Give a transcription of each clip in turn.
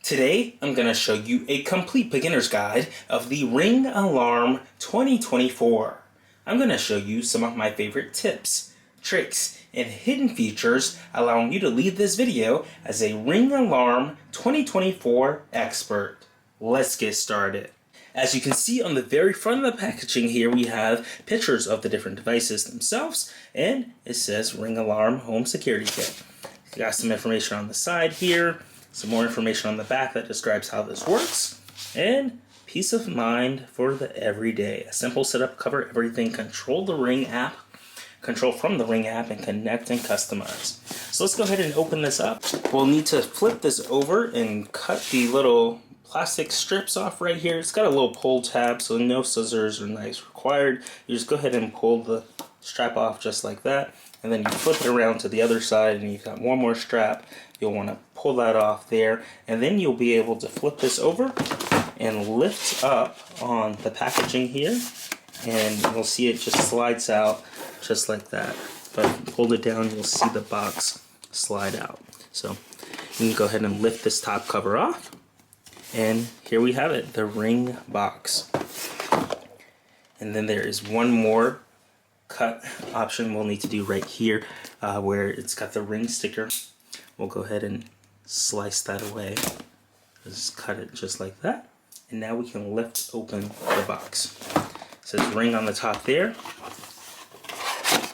Today, I'm going to show you a complete beginner's guide of the Ring Alarm 2024. I'm going to show you some of my favorite tips, tricks, and hidden features allowing you to leave this video as a Ring Alarm 2024 expert. Let's get started. As you can see on the very front of the packaging here, we have pictures of the different devices themselves, and it says Ring Alarm Home Security Kit. Got some information on the side here, some more information on the back that describes how this works, and peace of mind for the everyday. A simple setup, cover everything, control the Ring app, control from the Ring app, and connect and customize. So let's go ahead and open this up. We'll need to flip this over and cut the little plastic strips off right here. It's got a little pull tab, so no scissors or knives required. You just go ahead and pull the strap off just like that, and then you flip it around to the other side and you've got one more strap. You'll want to pull that off there, and then you'll be able to flip this over and lift up on the packaging here, and you'll see it just slides out just like that. If I hold it down, you'll see the box slide out. So you can go ahead and lift this top cover off, and here we have it, the Ring box. And then there is one more cut option we'll need to do right here, where it's got the Ring sticker. We'll go ahead and slice that away. Just cut it just like that. And now we can lift open the box. It says Ring on the top there.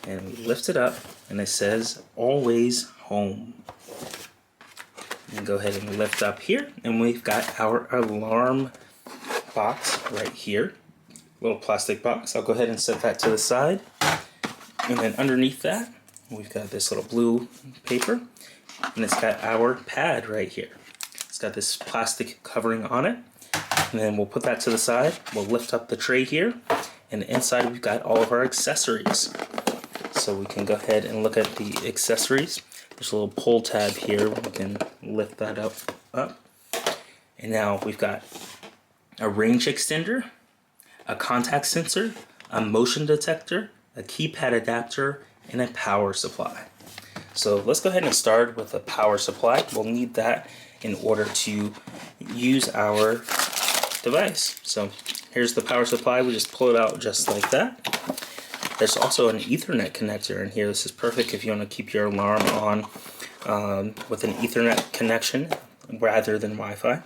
And we lift it up and it says always home. And go ahead and lift up here, and we've got our alarm box right here. Little plastic box. I'll go ahead and set that to the side. And then underneath that, we've got this little blue paper. And it's got our pad right here. It's got this plastic covering on it. And then we'll put that to the side. We'll lift up the tray here. And inside we've got all of our accessories. So we can go ahead and look at the accessories. There's a little pull tab here. We can lift that up. And now we've got a range extender, a contact sensor, a motion detector, a keypad adapter, and a power supply. So let's go ahead and start with a power supply. We'll need that in order to use our device. So here's the power supply. We just pull it out just like that. There's also an Ethernet connector in here. This is perfect if you want to keep your alarm on with an Ethernet connection rather than Wi-Fi.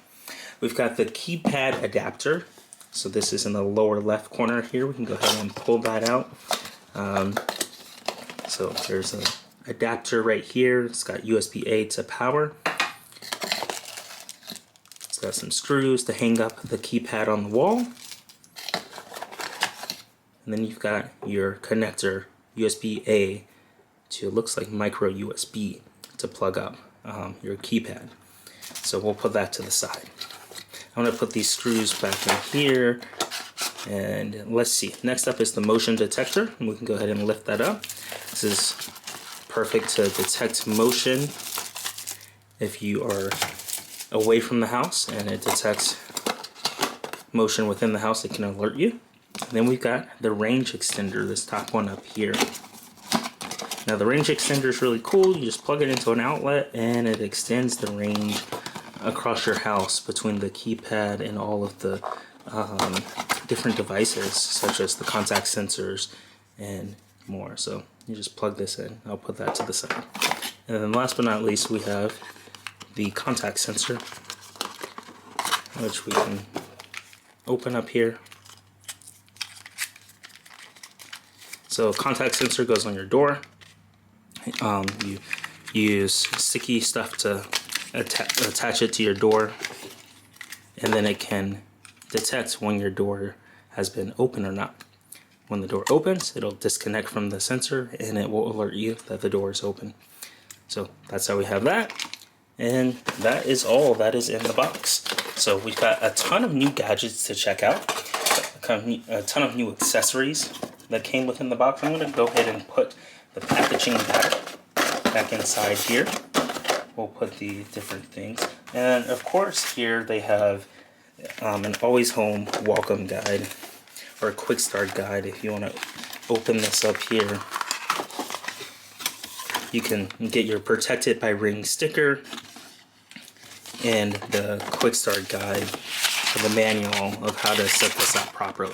We've got the keypad adapter. So this is in the lower left corner here. We can go ahead and pull that out. So there's an adapter right here. It's got USB-A to power. It's got some screws to hang up the keypad on the wall. And then you've got your connector, USB-A to, it looks like micro USB to plug up your keypad. So we'll put that to the side. I'm going to put these screws back in here, and let's see. Next up is the motion detector, and we can go ahead and lift that up. This is perfect to detect motion if you are away from the house, and it detects motion within the house. It can alert you. And then we've got the range extender, this top one up here. Now the range extender is really cool. You just plug it into an outlet and it extends the range across your house between the keypad and all of the different devices, such as the contact sensors and more. So you just plug this in. I'll put that to the side. And then last but not least, we have the contact sensor, which we can open up here. So contact sensor goes on your door. You use sticky stuff to attach it to your door, and then it can detect when your door has been open or not. When the door opens, it'll disconnect from the sensor and it will alert you that the door is open. So that's how we have that, and that is all that is in the box. So we've got a ton of new gadgets to check out, a ton of new accessories that came within the box. I'm going to go ahead and put the packaging back inside here. We'll put the different things, and of course here they have an always home welcome guide, or a quick start guide. If you want to open this up here, you can get your protected by Ring sticker, in the quick start guide or the manual of how to set this up properly.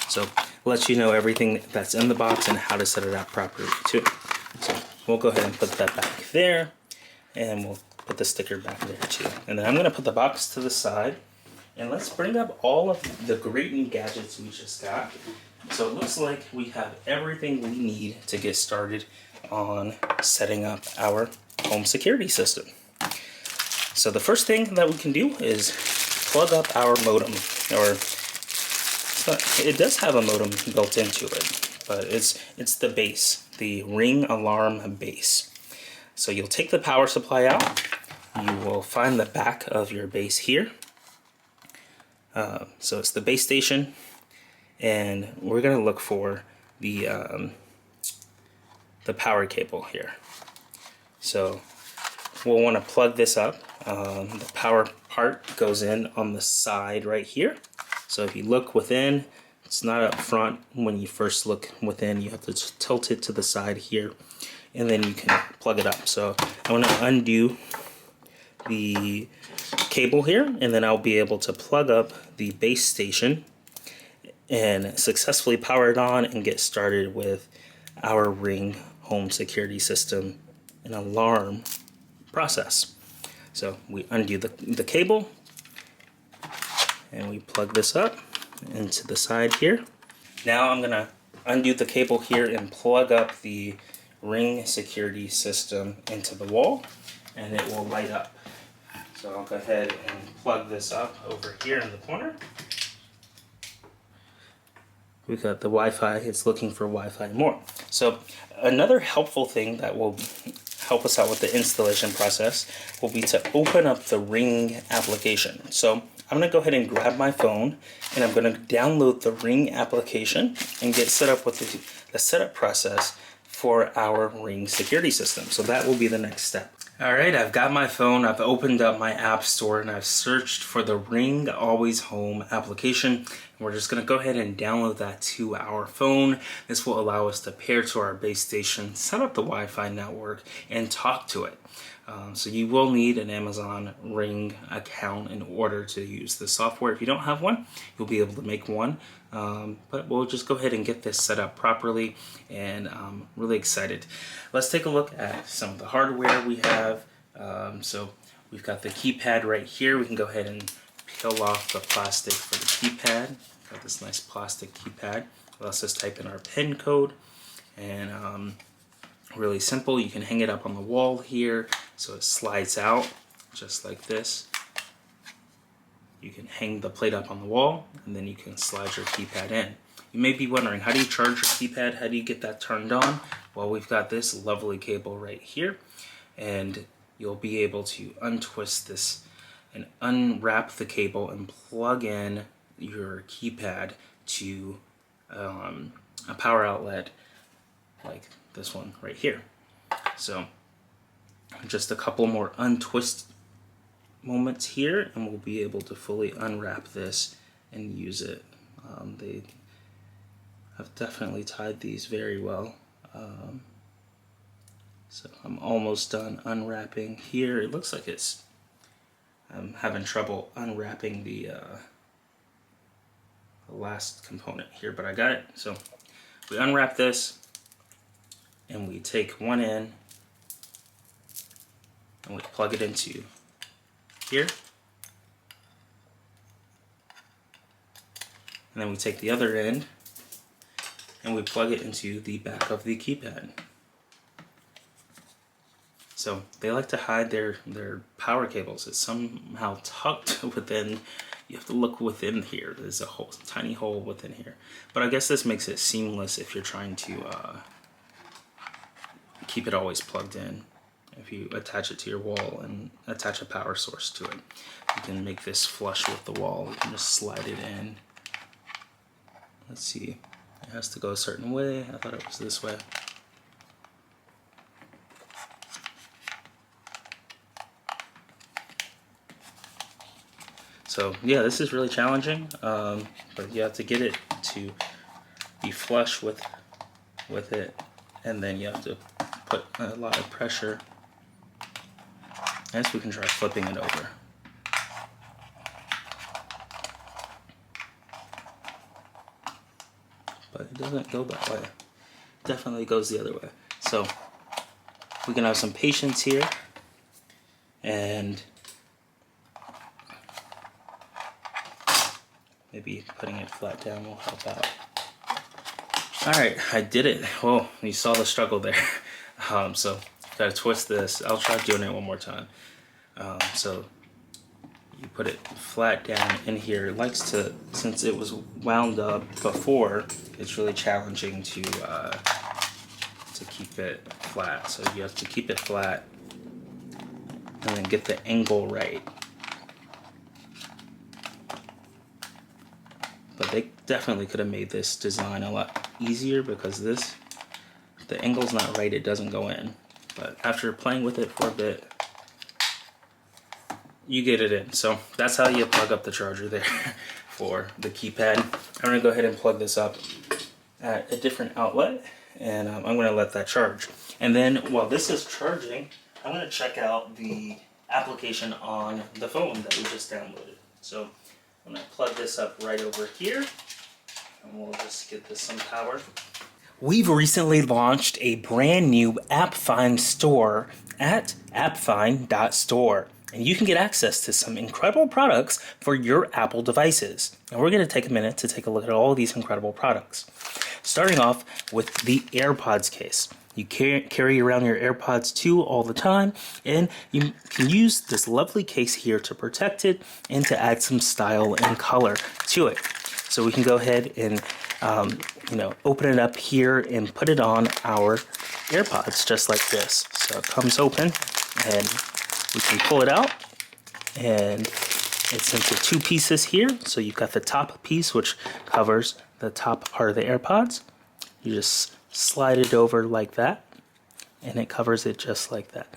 So it lets you know everything that's in the box and how to set it up properly too. So we'll go ahead and put that back there, and we'll put the sticker back there too. And then I'm gonna put the box to the side, and let's bring up all of the great new gadgets we just got. So it looks like we have everything we need to get started on setting up our home security system. So the first thing that we can do is plug up our modem, or it does have a modem built into it, but it's the base, the Ring alarm base. So you'll take the power supply out, you will find the back of your base here. So it's the base station, and we're gonna look for the power cable here. So we'll want to plug this up. The power part goes in on the side right here. So if you look within, it's not up front. When you first look within, you have to tilt it to the side here, and then you can plug it up. So I want to undo the cable here, and then I'll be able to plug up the base station and successfully power it on and get started with our Ring home security system and alarm process. So we undo the cable, and we plug this up into the side here. Now I'm gonna undo the cable here and plug up the Ring security system into the wall, and it will light up. So I'll go ahead and plug this up over here in the corner. We've got the Wi-Fi, it's looking for Wi-Fi more. So another helpful thing that will help us out with the installation process will be to open up the Ring application. So I'm gonna go ahead and grab my phone, and I'm gonna download the Ring application and get set up with the setup process for our Ring security system. So that will be the next step. All right, I've got my phone, I've opened up my app store, and I've searched for the Ring Always Home application. We're just gonna go ahead and download that to our phone. This will allow us to pair to our base station, set up the Wi-Fi network, and talk to it. So you will need an Amazon Ring account in order to use the software. If you don't have one, you'll be able to make one. But we'll just go ahead and get this set up properly, and I'm really excited. Let's take a look at some of the hardware we have. So we've got the keypad right here. We can go ahead and peel off the plastic for the keypad. Got this nice plastic keypad. Let's just type in our PIN code, and really simple. You can hang it up on the wall here, so it slides out just like this. You can hang the plate up on the wall, and then you can slide your keypad in. You may be wondering, how do you charge your keypad? How do you get that turned on? Well, we've got this lovely cable right here, and you'll be able to untwist this and unwrap the cable and plug in your keypad to a power outlet like this one right here. So just a couple more untwist moments here, and we'll be able to fully unwrap this and use it. They have definitely tied these very well. So I'm almost done unwrapping here. It looks like I'm having trouble unwrapping the last component here, but I got it. So we unwrap this, and we take one end and we plug it into here, and then we take the other end and we plug it into the back of the keypad. So they like to hide their power cables. It's somehow tucked within. You have to look within here. There's a tiny hole within here, but I guess this makes it seamless if you're trying to keep it always plugged in. If you attach it to your wall and attach a power source to it, you can make this flush with the wall. You can just slide it in. Let's see, it has to go a certain way. I thought it was this way. So yeah, this is really challenging, but you have to get it to be flush with it, and then you have to put a lot of pressure. I guess we can try flipping it over. but it doesn't go that way. It definitely goes the other way. So we can have some patience here, and maybe putting it flat down will help out. Alright, I did it. Oh, you saw the struggle there. So gotta twist this. I'll try doing it one more time. So you put it flat down in here. It likes to, since it was wound up before, it's really challenging to keep it flat. So you have to keep it flat and then get the angle right. But they definitely could have made this design a lot easier, because this, if the angle's not right, it doesn't go in. But after playing with it for a bit, you get it in. So that's how you plug up the charger there for the keypad. I'm gonna go ahead and plug this up at a different outlet, and I'm gonna let that charge. And then while this is charging, I'm gonna check out the application on the phone that we just downloaded. So I'm gonna plug this up right over here, and we'll just get this some power. We've recently launched a brand new AppFind Store at appfind.store. And you can get access to some incredible products for your Apple devices. And we're going to take a minute to take a look at all of these incredible products. Starting off with the AirPods case. You carry around your AirPods 2 all the time, and you can use this lovely case here to protect it and to add some style and color to it. So we can go ahead and open it up here and put it on our AirPods just like this. So it comes open, and we can pull it out, and it's into two pieces here. So you've got the top piece, which covers the top part of the AirPods. You just slide it over like that, and it covers it just like that.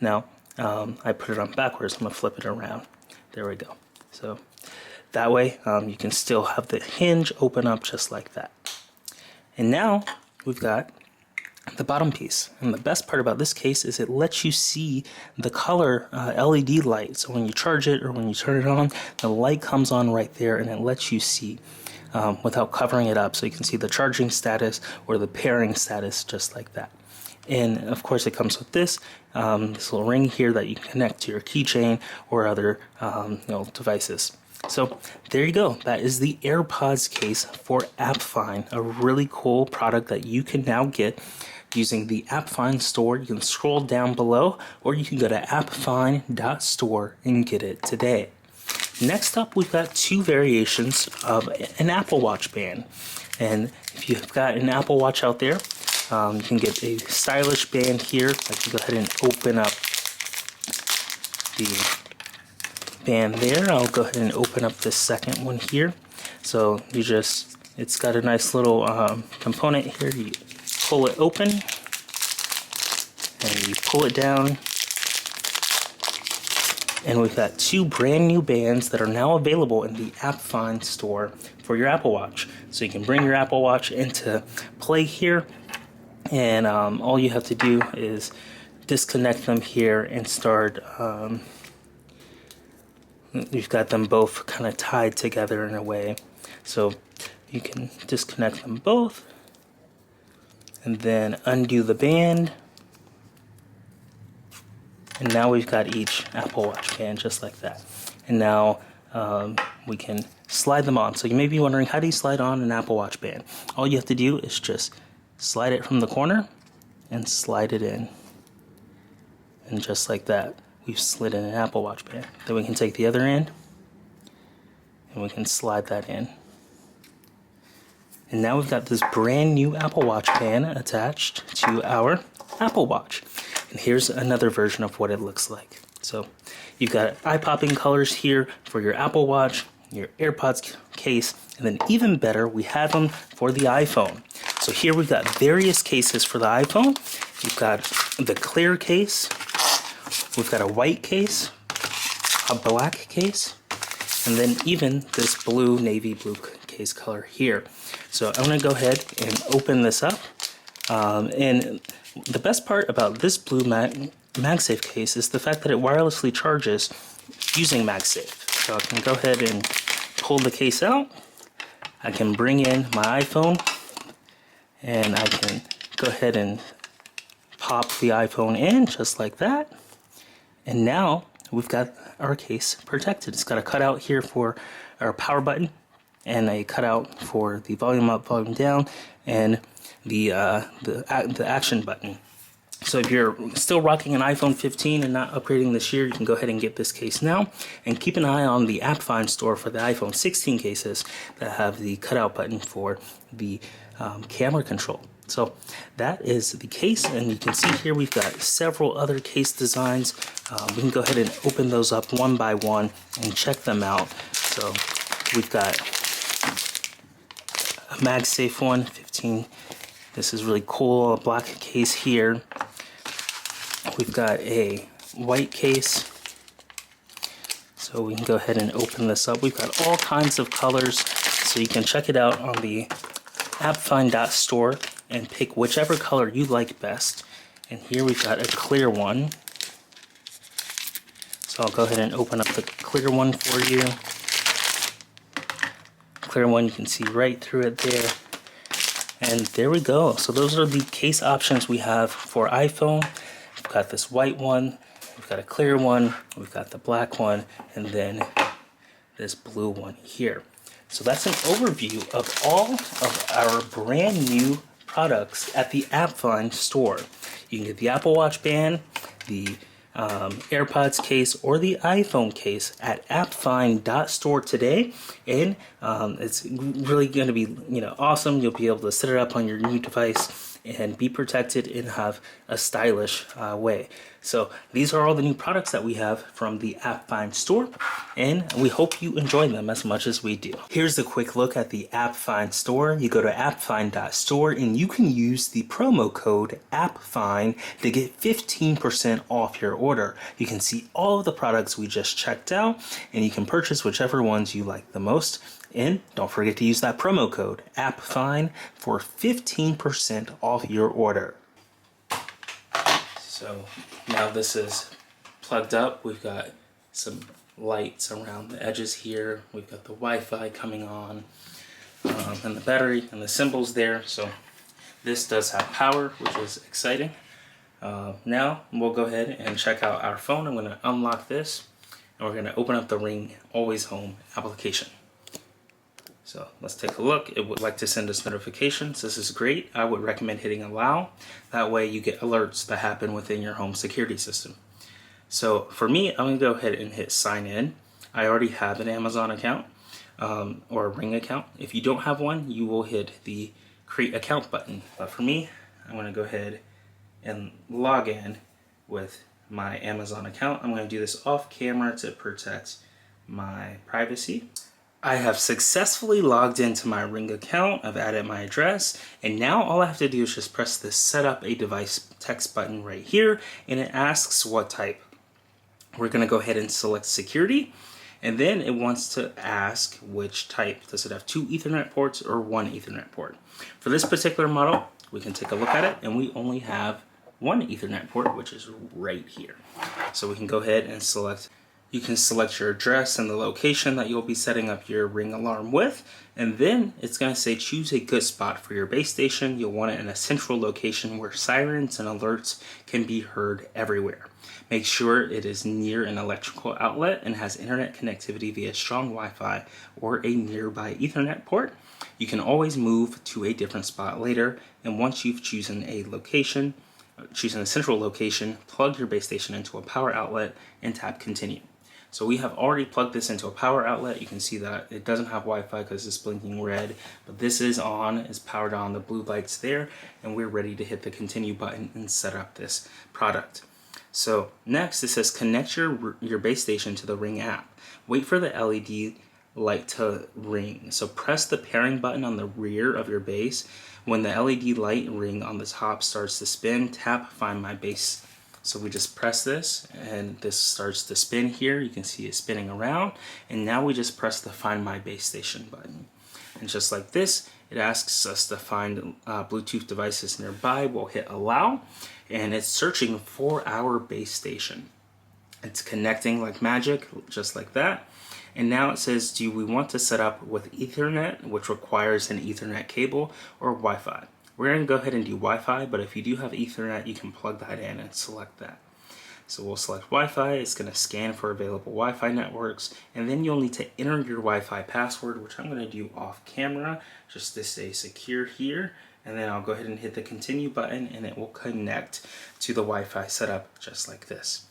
Now, I put it on backwards. I'm gonna flip it around. There we go. So that way, you can still have the hinge open up just like that. And now we've got the bottom piece. And the best part about this case is it lets you see the color LED light. So when you charge it or when you turn it on, the light comes on right there, and it lets you see without covering it up. So you can see the charging status or the pairing status just like that. And of course it comes with this little ring here that you can connect to your keychain or other devices. So there you go. That is the AirPods case for AppFind, a really cool product that you can now get using the AppFind Store. You can scroll down below, or you can go to appfind.store and get it today. Next up, we've got two variations of an Apple Watch band. And if you've got an Apple Watch out there, you can get a stylish band here. I can go ahead and open up the band there. I'll go ahead and open up the second one here. So it's got a nice little component here. You pull it open, and you pull it down, and we've got two brand new bands that are now available in the AppFind Store for your Apple Watch. So you can bring your Apple Watch into play here, and all you have to do is disconnect them here and start. You've got them both kind of tied together in a way, so you can disconnect them both and then undo the band, and now we've got each Apple Watch band just like that. And now we can slide them on. So you may be wondering, how do you slide on an Apple Watch band? All you have to do is just slide it from the corner and slide it in, and just like that, we've slid in an Apple Watch band. Then we can take the other end and we can slide that in. And now we've got this brand new Apple Watch band attached to our Apple Watch. And here's another version of what it looks like. So you've got eye-popping colors here for your Apple Watch, your AirPods case, and then even better, we have them for the iPhone. So here we've got various cases for the iPhone. You've got the clear case, we've got a white case, a black case, and then even this navy blue case color here. So I'm going to go ahead and open this up. And the best part about this blue MagSafe case is the fact that it wirelessly charges using MagSafe. So I can go ahead and pull the case out. I can bring in my iPhone, and I can go ahead and pop the iPhone in just like that. And now we've got our case protected. It's got a cutout here for our power button and a cutout for the volume up, volume down, and the action button. So if you're still rocking an iPhone 15 and not upgrading this year, you can go ahead and get this case now. And keep an eye on the AppFind Store for the iPhone 16 cases that have the cutout button for the camera control. So that is the case, and you can see here we've got several other case designs. We can go ahead and open those up one by one and check them out. So we've got a MagSafe one, 15. This is really cool, a black case here. We've got a white case, so we can go ahead and open this up. We've got all kinds of colors, so you can check it out on the AppFind.store and pick whichever color you like best. And here we've got a clear one, so I'll go ahead and open up the clear one for you. Clear one, you can see right through it there. And there we go. So those are the case options we have for iPhone. We've got this white one, we've got a clear one, we've got the black one, and then this blue one here. So that's an overview of all of our brand new products at the AppFind Store. You can get the Apple Watch band, the AirPods case, or the iPhone case at appfind.store today, and it's really going to be awesome. You'll be able to set it up on your new device and be protected and have a stylish way. So these are all the new products that we have from the AppFind Store, and we hope you enjoy them as much as we do. Here's a quick look at the AppFind Store. You go to appfind.store and you can use the promo code AppFind to get 15% off your order. You can see all of the products we just checked out, and you can purchase whichever ones you like the most. And don't forget to use that promo code AppFind for 15% off your order. So now this is plugged up. We've got some lights around the edges here. We've got the Wi-Fi coming on, and the battery and the symbols there. So this does have power, which is exciting. Now we'll go ahead and check out our phone. I'm going to unlock this, and we're going to open up the Ring Always Home application. So let's take a look. It would like to send us notifications. This is great. I would recommend hitting allow. That way you get alerts that happen within your home security system. So for me, I'm going to go ahead and hit sign in. I already have an Amazon account or a Ring account. If you don't have one, you will hit the create account button. But for me, I'm going to go ahead and log in with my Amazon account. I'm going to do this off camera to protect my privacy. I have successfully logged into my Ring account. I've added my address, and now all I have to do is just press the set up a device text button right here, and it asks what type. We're going to go ahead and select security, and then it wants to ask which type. Does it have 2 Ethernet ports or 1 Ethernet port? For this particular model, we can take a look at it, and we only have 1 Ethernet port, which is right here. So we can go ahead and select. You can select your address and the location that you'll be setting up your Ring alarm with, and then it's going to say choose a good spot for your base station. You'll want it in a central location where sirens and alerts can be heard everywhere. Make sure it is near an electrical outlet and has internet connectivity via strong Wi-Fi or a nearby Ethernet port. You can always move to a different spot later, and once you've chosen a central location, plug your base station into a power outlet and tap continue. So we have already plugged this into a power outlet. You can see that it doesn't have Wi-Fi because it's blinking red, but this is on, it's powered on, the blue light's there, and we're ready to hit the continue button and set up this product. So next it says connect your base station to the Ring app. Wait for the LED light to ring. So press the pairing button on the rear of your base. When the LED light ring on the top starts to spin, tap Find My Base. So we just press this and this starts to spin here. You can see it spinning around, and now we just press the Find My Base Station button. And just like this, it asks us to find Bluetooth devices nearby. We'll hit allow, and it's searching for our base station. It's connecting like magic, just like that. And now it says, do we want to set up with Ethernet, which requires an Ethernet cable, or Wi-Fi? We're going to go ahead and do Wi-Fi, but if you do have Ethernet, you can plug that in and select that. So we'll select Wi-Fi. It's going to scan for available Wi-Fi networks, and then you'll need to enter your Wi-Fi password, which I'm going to do off camera just to stay secure here. And then I'll go ahead and hit the continue button, and it will connect to the Wi-Fi setup just like this.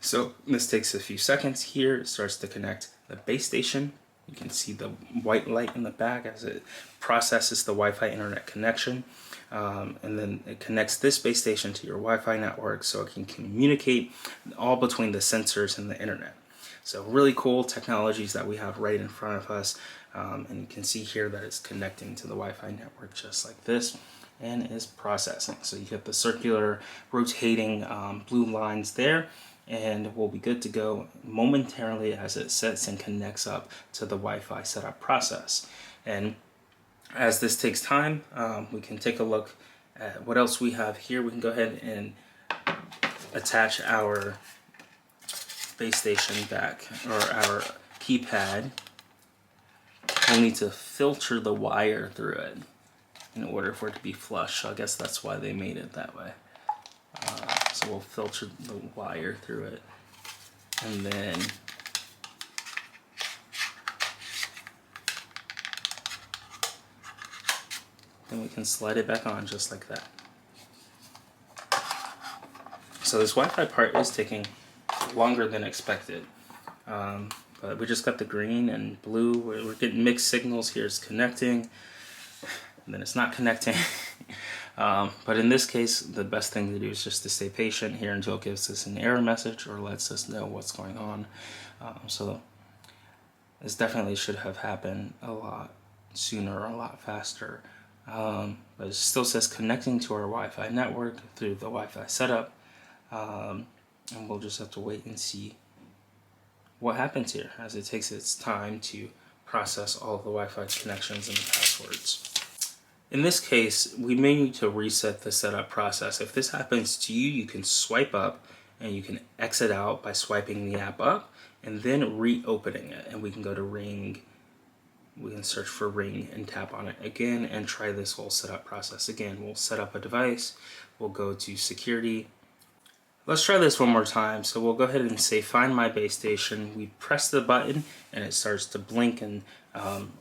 So this takes a few seconds here. It starts to connect the base station. You can see the white light in the back as it processes the Wi-Fi internet connection. And then it connects this base station to your Wi-Fi network so it can communicate all between the sensors and the internet. So really cool technologies that we have right in front of us. And you can see here that it's connecting to the Wi-Fi network just like this and is processing. So you get the circular rotating blue lines there, and we'll be good to go momentarily as it sets and connects up to the Wi-Fi setup process. And as this takes time, we can take a look at what else we have here. We can go ahead and attach our base station back, or our keypad. We'll need to filter the wire through it in order for it to be flush. So I guess that's why they made it that way. So we'll filter the wire through it, and then we can slide it back on just like that. So this Wi-Fi part is taking longer than expected, but we just got the green and blue. We're getting mixed signals here. It's connecting, and then it's not connecting. But in this case, the best thing to do is just to stay patient here until it gives us an error message or lets us know what's going on. So this definitely should have happened a lot sooner or a lot faster. But it still says connecting to our Wi-Fi network through the Wi-Fi setup. And we'll just have to wait and see what happens here as it takes its time to process all of the Wi-Fi connections and the passwords. In this case, we may need to reset the setup process. If this happens to you, you can swipe up and you can exit out by swiping the app up and then reopening it. And we can go to Ring. We can search for Ring and tap on it again and try this whole setup process again. We'll set up a device. We'll go to security. Let's try this one more time. So we'll go ahead and say find my base station. We press the button and it starts to blink and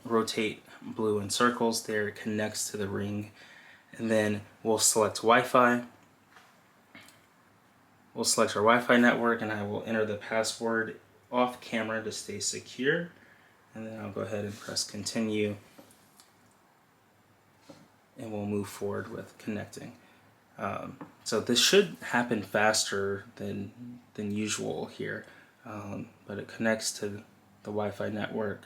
rotate blue in circles there. It connects to the Ring, and then we'll select Wi-Fi. We'll select our Wi-Fi network, and I will enter the password off camera to stay secure, and then I'll go ahead and press continue, and we'll move forward with connecting. So this should happen faster than usual here, but it connects to the Wi-Fi network,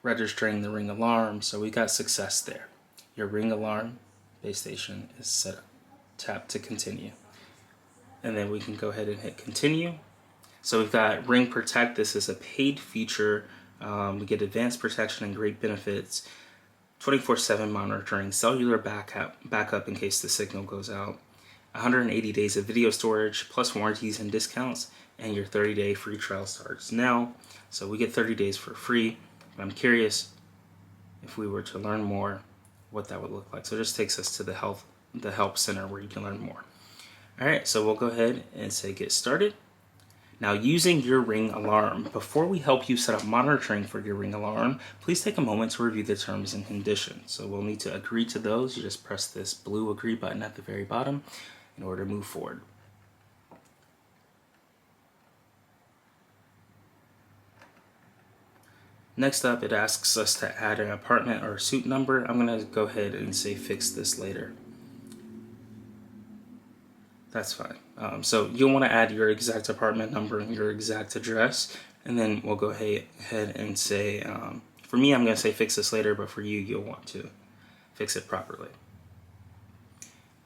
registering the Ring alarm. So we got success there. Your Ring alarm base station is set up. Tap to continue, and then we can go ahead and hit continue. So we've got Ring Protect. This is a paid feature. We get advanced protection and great benefits, 24/7 monitoring, cellular backup in case the signal goes out, 180 days of video storage, plus warranties and discounts, and your 30-day free trial starts now. So we get 30 days for free. I'm curious if we were to learn more, what that would look like. So it just takes us to the help center where you can learn more. All right, so we'll go ahead and say get started. Now, using your Ring alarm. Before we help you set up monitoring for your Ring alarm, please take a moment to review the terms and conditions. So we'll need to agree to those. You just press this blue agree button at the very bottom in order to move forward. Next up, it asks us to add an apartment or suite number. I'm going to go ahead and say fix this later. That's fine. So you'll want to add your exact apartment number and your exact address, and then we'll go ahead and say, for me, I'm going to say fix this later, but for you, you'll want to fix it properly.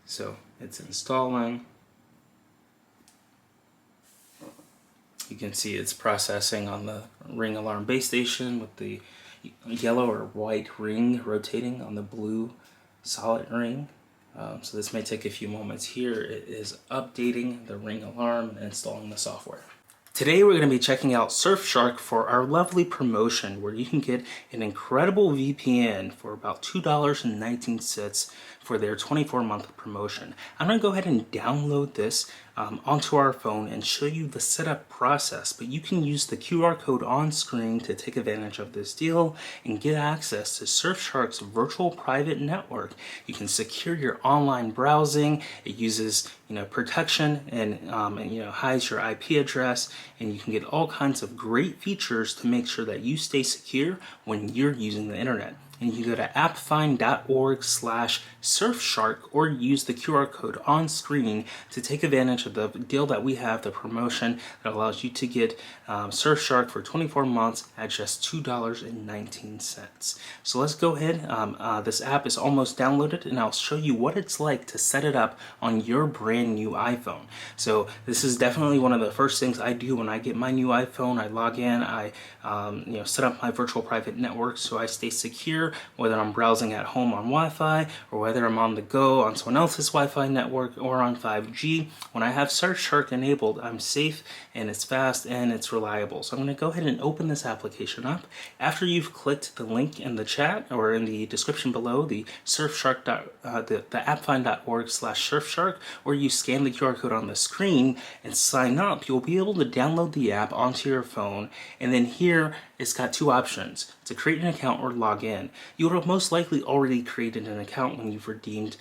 So it's installing. You can see it's processing on the Ring alarm base station with the yellow or white ring rotating on the blue solid ring. So this may take a few moments here. It is updating the Ring alarm and installing the software. Today we're going to be checking out Surfshark for our lovely promotion where you can get an incredible VPN for about $2.19 for their 24-month promotion. I'm going to go ahead and download this onto our phone and show you the setup process, but you can use the QR code on screen to take advantage of this deal and get access to Surfshark's virtual private network. You can secure your online browsing. It uses protection and hides your IP address, and you can get all kinds of great features to make sure that you stay secure when you're using the internet. And you can go to appfind.org/Surfshark or use the QR code on screen to take advantage of the deal that we have, the promotion that allows you to get Surfshark for 24 months at just $2.19. So let's go ahead. This app is almost downloaded, and I'll show you what it's like to set it up on your brand new iPhone. So this is definitely one of the first things I do when I get my new iPhone. I log in, I set up my virtual private network so I stay secure, whether I'm browsing at home on Wi-Fi or whether I'm on the go on someone else's Wi-Fi network or on 5G. When I have Surfshark enabled, I'm safe and it's fast and it's reliable. So I'm going to go ahead and open this application up. After you've clicked the link in the chat or in the description below, the Surfshark, the appfind.org/Surfshark, or you scan the QR code on the screen and sign up, you'll be able to download the app onto your phone. And then here it's got two options: to create an account or log in. You would have most likely already created an account when you've redeemed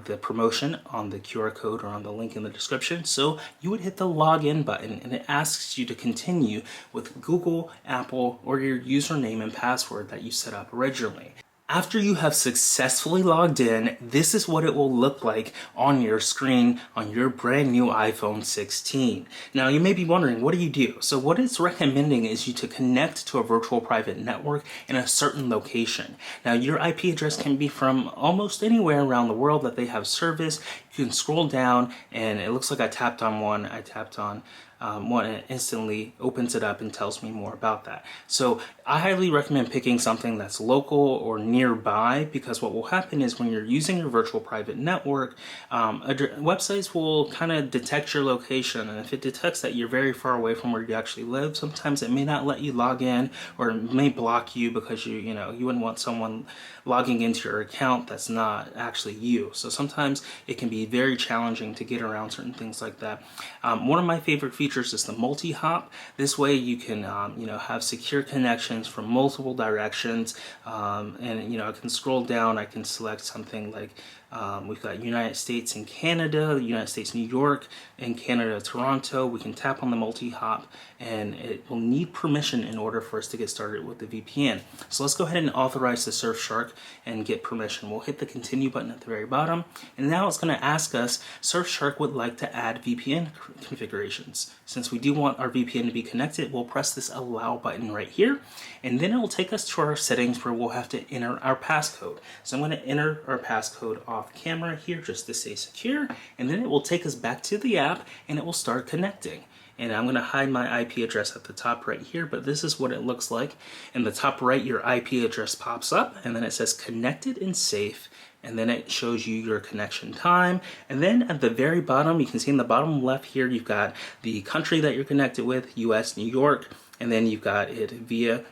the promotion on the QR code or on the link in the description. So you would hit the login button and it asks you to continue with Google, Apple, or your username and password that you set up originally. After you have successfully logged in, this is what it will look like on your screen on your brand new iPhone 16. Now you may be wondering, what do you do? So what it's recommending is you to connect to a virtual private network in a certain location. Now your IP address can be from almost anywhere around the world that they have service. You can scroll down and it looks like I tapped on one. I tapped on one and it instantly opens it up and tells me more about that. So I highly recommend picking something that's local or nearby, because what will happen is when you're using your virtual private network, websites will kind of detect your location, and if it detects that you're very far away from where you actually live, sometimes it may not let you log in, or it may block you because you wouldn't want someone logging into your account that's not actually you. So sometimes it can be very challenging to get around certain things like that. One of my favorite features is the multi-hop. This way you can have secure connections from multiple directions, and I can scroll down. I can select something like we've got United States and Canada, United States, New York, and Canada, Toronto. We can tap on the multi-hop, and it will need permission in order for us to get started with the VPN. So let's go ahead and authorize the Surfshark and get permission. We'll hit the continue button at the very bottom, and now it's going to ask us, Surfshark would like to add VPN configurations. Since we do want our VPN to be connected, we'll press this allow button right here, and then it will take us to our settings where we'll have to enter our passcode. So I'm going to enter our passcode off camera here just to stay secure, and then it will take us back to the app and it will start connecting. And I'm going to hide my IP address at the top right here, but this is what it looks like. In the top right, your IP address pops up, and then it says connected and safe, and then it shows you your connection time. And then at the very bottom, you can see in the bottom left here, you've got the country that you're connected with, US, New York, and then you've got it via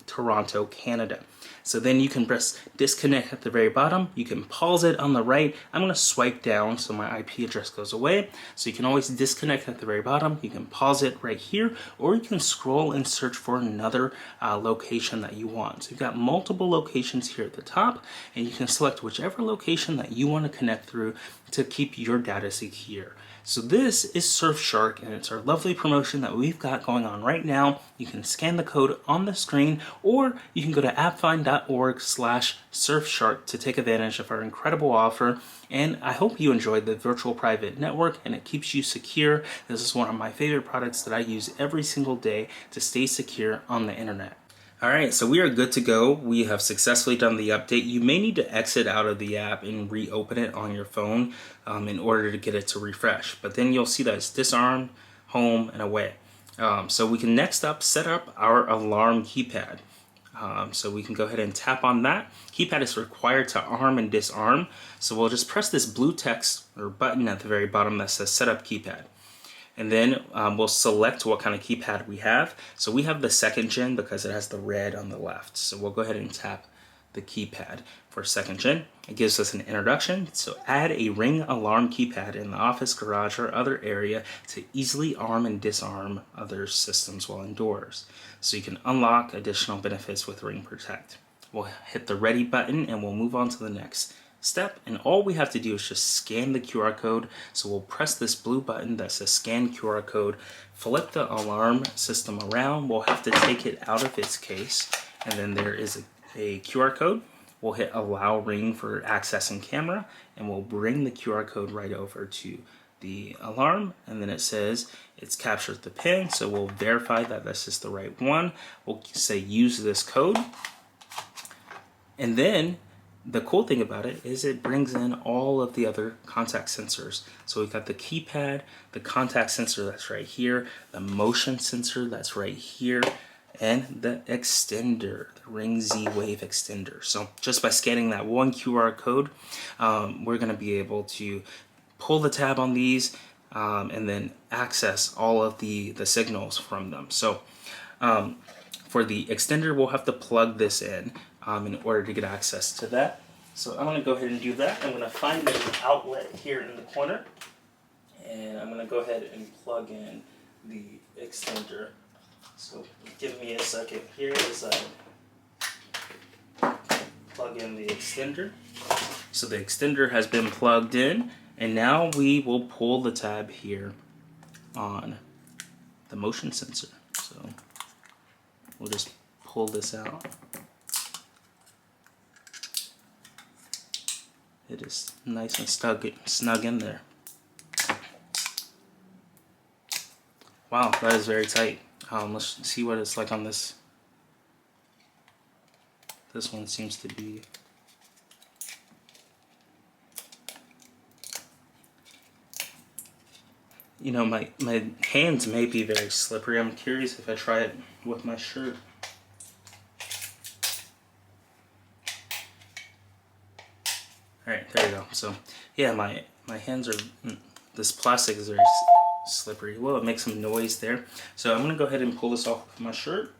Toronto, Canada. So then you can press disconnect at the very bottom. You can pause it on the right. I'm going to swipe down so my IP address goes away. So you can always disconnect at the very bottom. You can pause it right here, or you can scroll and search for another location that you want. So you've got multiple locations here at the top, and you can select whichever location that you want to connect through to keep your data secure. So this is Surfshark, and it's our lovely promotion that we've got going on right now. You can scan the code on the screen, or you can go to appfind.org/Surfshark to take advantage of our incredible offer. And I hope you enjoyed the virtual private network and it keeps you secure. This is one of my favorite products that I use every single day to stay secure on the internet. Alright, so we are good to go. We have successfully done the update. You may need to exit out of the app and reopen it on your phone in order to get it to refresh. But then you'll see that it's disarm, home, and away. So we can next up set up our alarm keypad. So we can go ahead and tap on that. Keypad is required to arm and disarm. So we'll just press this blue text or button at the very bottom that says Setup Keypad. And then we'll select what kind of keypad we have. So we have the 2nd gen because it has the red on the left. So we'll go ahead and tap the keypad for 2nd gen. It gives us an introduction. So add a ring alarm keypad in the office, garage, or other area to easily arm and disarm other systems while indoors. So you can unlock additional benefits with Ring Protect. We'll hit the ready button and we'll move on to the next step, and all we have to do is just scan the QR code. So we'll press this blue button that says scan QR code, flip the alarm system around. We'll have to take it out of its case, and then there is a QR code. We'll hit allow Ring for accessing camera, and we'll bring the QR code right over to the alarm, and then it says it's captured the pin, so we'll verify that this is the right one. We'll say use this code, and then the cool thing about it is it brings in all of the other contact sensors. So we've got the keypad, the contact sensor that's right here, the motion sensor that's right here, and the extender, the Ring Z Wave extender. So just by scanning that one QR code, we're going to be able to pull the tab on these and then access all of the signals from them. So for the extender, we'll have to plug this in order to get access to that. So I'm going to go ahead and do that. I'm going to find an outlet here in the corner, and I'm going to go ahead and plug in the extender. So give me a second here as I plug in the extender. So the extender has been plugged in, and now we will pull the tab here on the motion sensor. So we'll just pull this out. It is nice and snug in there. Wow, that is very tight. Let's see what it's like on this. This one seems to be. You know, my hands may be very slippery. I'm curious if I try it with my shirt. Alright, there you go. So, yeah, my hands are, this plastic is very slippery. Well, it makes some noise there. So I'm going to go ahead and pull this off with my shirt.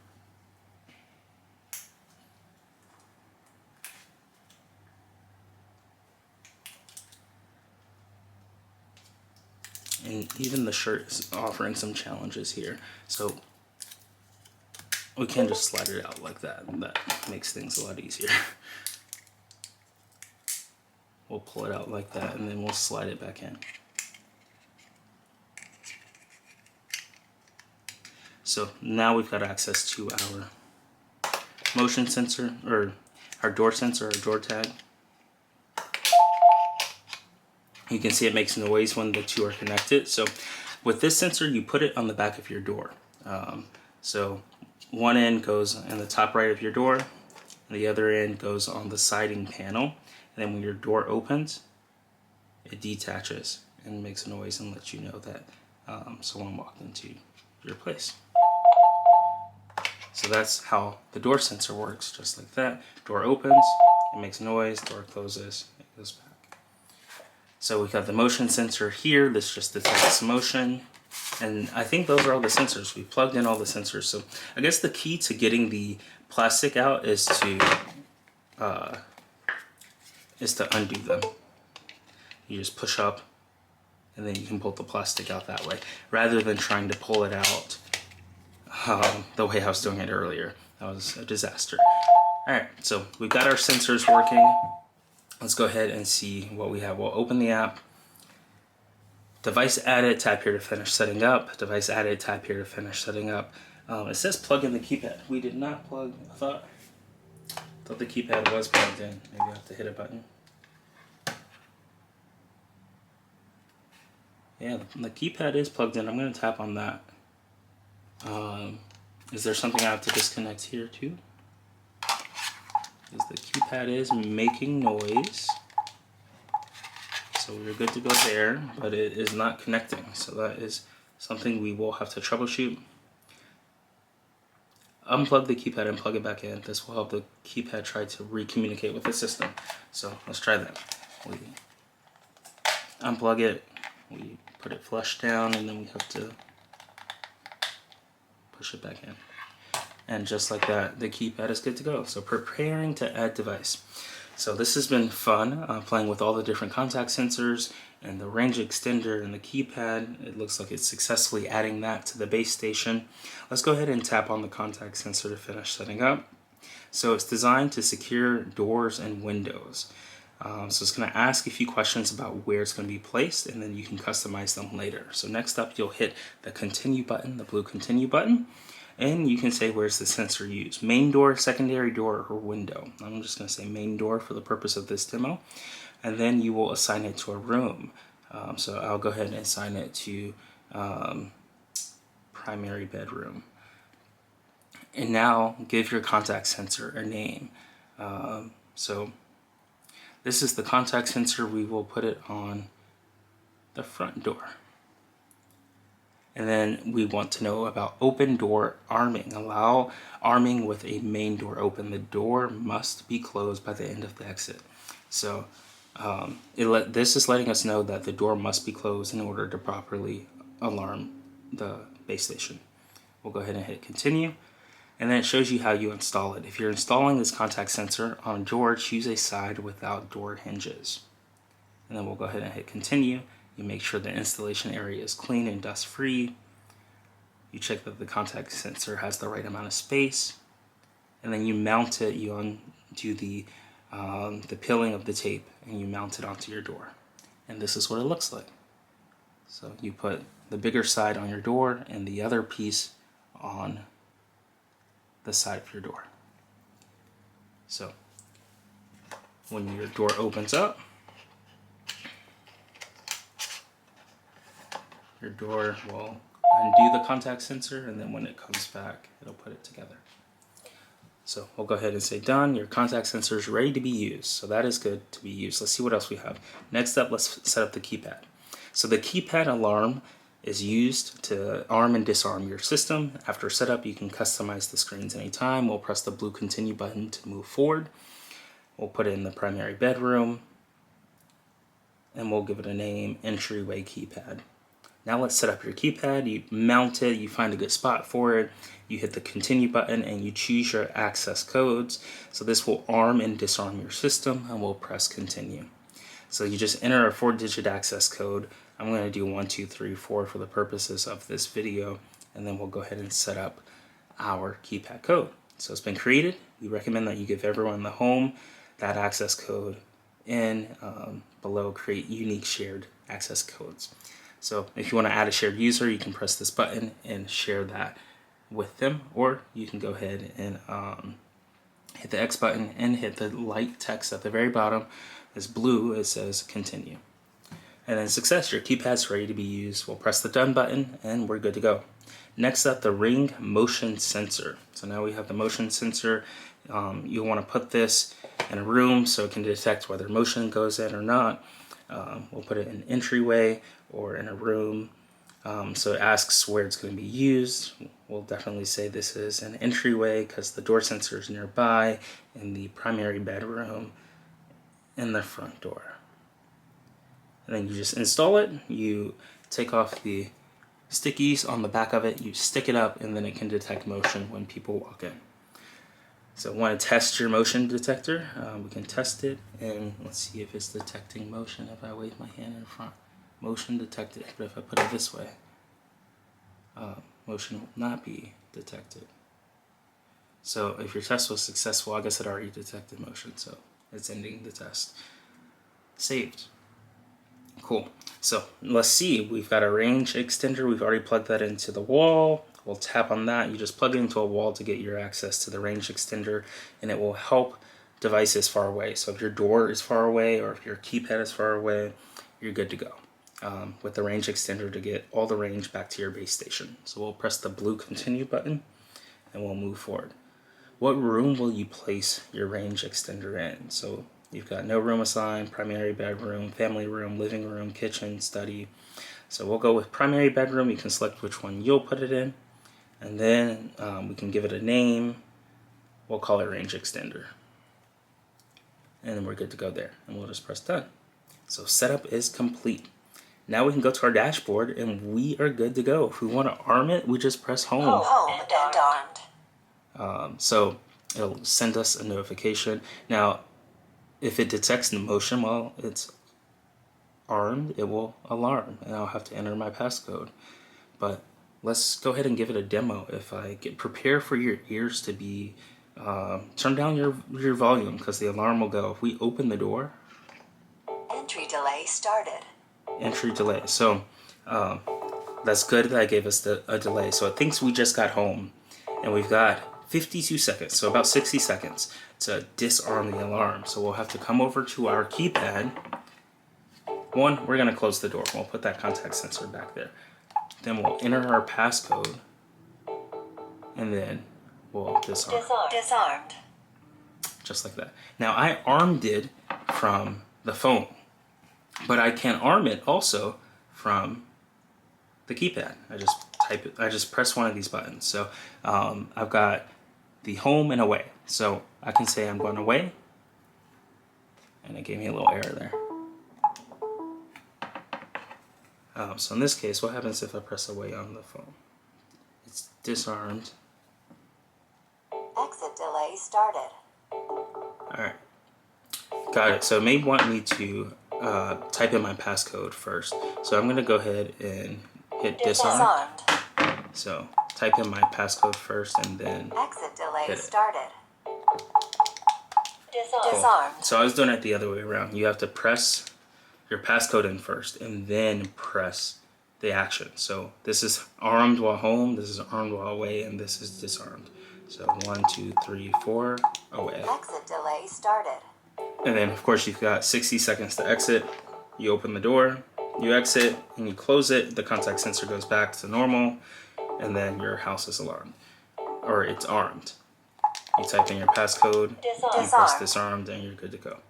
And even the shirt is offering some challenges here. So we can just slide it out like that. That makes things a lot easier. We'll pull it out like that, and then we'll slide it back in. So now we've got access to our motion sensor, or our door sensor, our door tag. You can see it makes noise when the two are connected. So with this sensor, you put it on the back of your door. So one end goes in the top right of your door, and the other end goes on the siding panel. And then when your door opens, it detaches and makes a noise and lets you know that someone walked into your place. So that's how the door sensor works, just like that. Door opens, it makes a noise, door closes, it goes back. So we got the motion sensor here. This just detects motion. And I think those are all the sensors. We plugged in all the sensors. So I guess the key to getting the plastic out is to undo them. You just push up, and then you can pull the plastic out that way, rather than trying to pull it out the way I was doing it earlier. That was a disaster. Alright, so we've got our sensors working. Let's go ahead and see what we have. We'll open the app. Device added, tap here to finish setting up. Device added, tap here to finish setting up. It says plug in the keypad. We did not plug, I thought the keypad was plugged in. Maybe I have to hit a button. Yeah, the keypad is plugged in. I'm going to tap on that. Is there something I have to disconnect here too? Because the keypad is making noise. So we're good to go there, but it is not connecting. So that is something we will have to troubleshoot. Unplug the keypad and plug it back in. This will help the keypad try to recommunicate with the system. So let's try that. We unplug it, we put put it flush down, and then we have to push it back in. And just like that, the keypad is good to go. So preparing to add device. So this has been fun, playing with all the different contact sensors and the range extender and the keypad. It looks like it's successfully adding that to the base station. Let's go ahead and tap on the contact sensor to finish setting up. So it's designed to secure doors and windows. So it's going to ask a few questions about where it's going to be placed, and then you can customize them later. So next up, you'll hit the continue button, the blue continue button, and you can say where's the sensor used, main door, secondary door, or window. I'm just going to say main door for the purpose of this demo, and then you will assign it to a room. So I'll go ahead and assign it to primary bedroom. And now give your contact sensor a name. So this is the contact sensor. We will put it on the front door. And then we want to know about open door arming. Allow arming with a main door open. The door must be closed by the end of the exit. So this is letting us know that the door must be closed in order to properly alarm the base station. We'll go ahead and hit continue. And then it shows you how you install it. If you're installing this contact sensor on a door, choose a side without door hinges. And then we'll go ahead and hit continue. You make sure the installation area is clean and dust free. You check that the contact sensor has the right amount of space. And then you mount it, you undo the peeling of the tape, and you mount it onto your door. And this is what it looks like. So you put the bigger side on your door and the other piece on the side of your door. So when your door opens up, your door will undo the contact sensor, and then when it comes back, it'll put it together. So we'll go ahead and say done. Your contact sensor is ready to be used. So that is good to be used. Let's see what else we have. Next up, let's set up the keypad. So the keypad alarm is used to arm and disarm your system. After setup, you can customize the screens anytime. We'll press the blue continue button to move forward. We'll put it in the primary bedroom, and we'll give it a name, entryway keypad. Now let's set up your keypad. You mount it, you find a good spot for it, you hit the continue button, and you choose your access codes. So this will arm and disarm your system, and we'll press continue. So you just enter a 4-digit access code. I'm going to do 1, 2, 3, 4 for the purposes of this video, and then we'll go ahead and set up our keypad code. So it's been created. We recommend that you give everyone in the home that access code, and below create unique shared access codes. So if you want to add a shared user, you can press this button and share that with them, or you can go ahead and hit the X button and hit the light text at the very bottom. It's blue, it says continue. And then success, your keypad's ready to be used. We'll press the done button and we're good to go. Next up, the ring motion sensor. So now we have the motion sensor. You'll want to put this in a room so it can detect whether motion goes in or not. We'll put it in entryway or in a room. So it asks where it's going to be used. We'll definitely say this is an entryway because the door sensor is nearby, in the primary bedroom, in the front door. And then you just install it. You take off the stickies on the back of it, you stick it up, and then it can detect motion when people walk in. So want to test your motion detector? We can test it, and let's see if it's detecting motion. If I wave my hand in front, motion detected. But if I put it this way, motion will not be detected. So if your test was successful, I guess it already detected motion, so it's ending the test. Saved. Cool. So let's see, we've got a range extender. We've already plugged that into the wall. We'll tap on that. You just plug it into a wall to get your access to the range extender, and it will help devices far away. So if your door is far away or if your keypad is far away, you're good to go with the range extender to get all the range back to your base station. So we'll press the blue continue button and we'll move forward. What room will you place your range extender in? So you've got no room assigned, primary bedroom, family room, living room, kitchen, study. So we'll go with primary bedroom. You can select which one you'll put it in. And then we can give it a name. We'll call it range extender. And then we're good to go there. And we'll just press done. So setup is complete. Now we can go to our dashboard and we are good to go. If we want to arm it, we just press home. Home and armed. So it'll send us a notification. Now, if it detects the motion while it's armed, it will alarm and I'll have to enter my passcode. But let's go ahead and give it a demo. If I prepare for your ears to be, turn down your volume because the alarm will go. If we open the door. Entry delay started. Entry delay. So that's good that I gave us a delay. So it thinks we just got home and we've got 52 seconds, so about 60 seconds to disarm the alarm. So we'll have to come over to our keypad. One, we're gonna close the door. We'll put that contact sensor back there. Then we'll enter our passcode and then we'll disarm. Disarmed. Just like that. Now I armed it from the phone, but I can arm it also from the keypad. I just press one of these buttons. So I've got the home and away. So I can say I'm going away, and it gave me a little error there. So in this case, what happens if I press away on the phone? It's disarmed. Exit delay started. Alright. Got it. So it may want me to type in my passcode first. So I'm going to go ahead and hit disarm. So type in my passcode first and then Exit delay hit it. Started. Cool. Disarmed. So I was doing it the other way around. You have to press your passcode in first and then press the action. So this is armed while home, this is armed while away, and this is disarmed. So 1, 2, 3, 4, away. Exit delay started. And then of course you've got 60 seconds to exit. You open the door, you exit, and you close it. The contact sensor goes back to normal, and then your house is alarmed, or it's armed. You type in your passcode, you press disarmed, and you're good to go.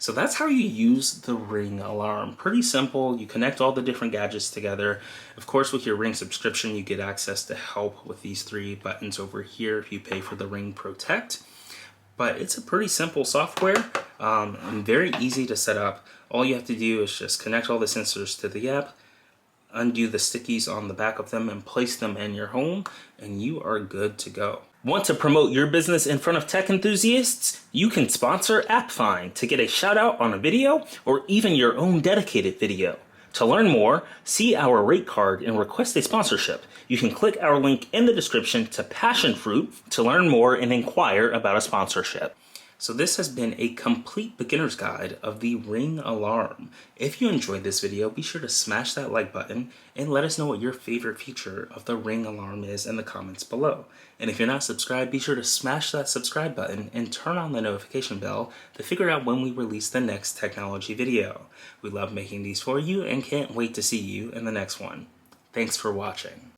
So that's how you use the Ring alarm. Pretty simple. You connect all the different gadgets together. Of course, with your Ring subscription, you get access to help with these 3 buttons over here if you pay for the Ring Protect. But it's a pretty simple software and very easy to set up. All you have to do is just connect all the sensors to the app, undo the stickies on the back of them, and place them in your home, and you are good to go. Want to promote your business in front of tech enthusiasts? You can sponsor AppFind to get a shout out on a video or even your own dedicated video. To learn more, see our rate card and request a sponsorship. You can click our link in the description to Passion Fruit to learn more and inquire about a sponsorship. So this has been a complete beginner's guide of the Ring alarm. If you enjoyed this video, be sure to smash that like button and let us know what your favorite feature of the Ring alarm is in the comments below. And if you're not subscribed, be sure to smash that subscribe button and turn on the notification bell to figure out when we release the next technology video. We love making these for you and can't wait to see you in the next one. Thanks for watching.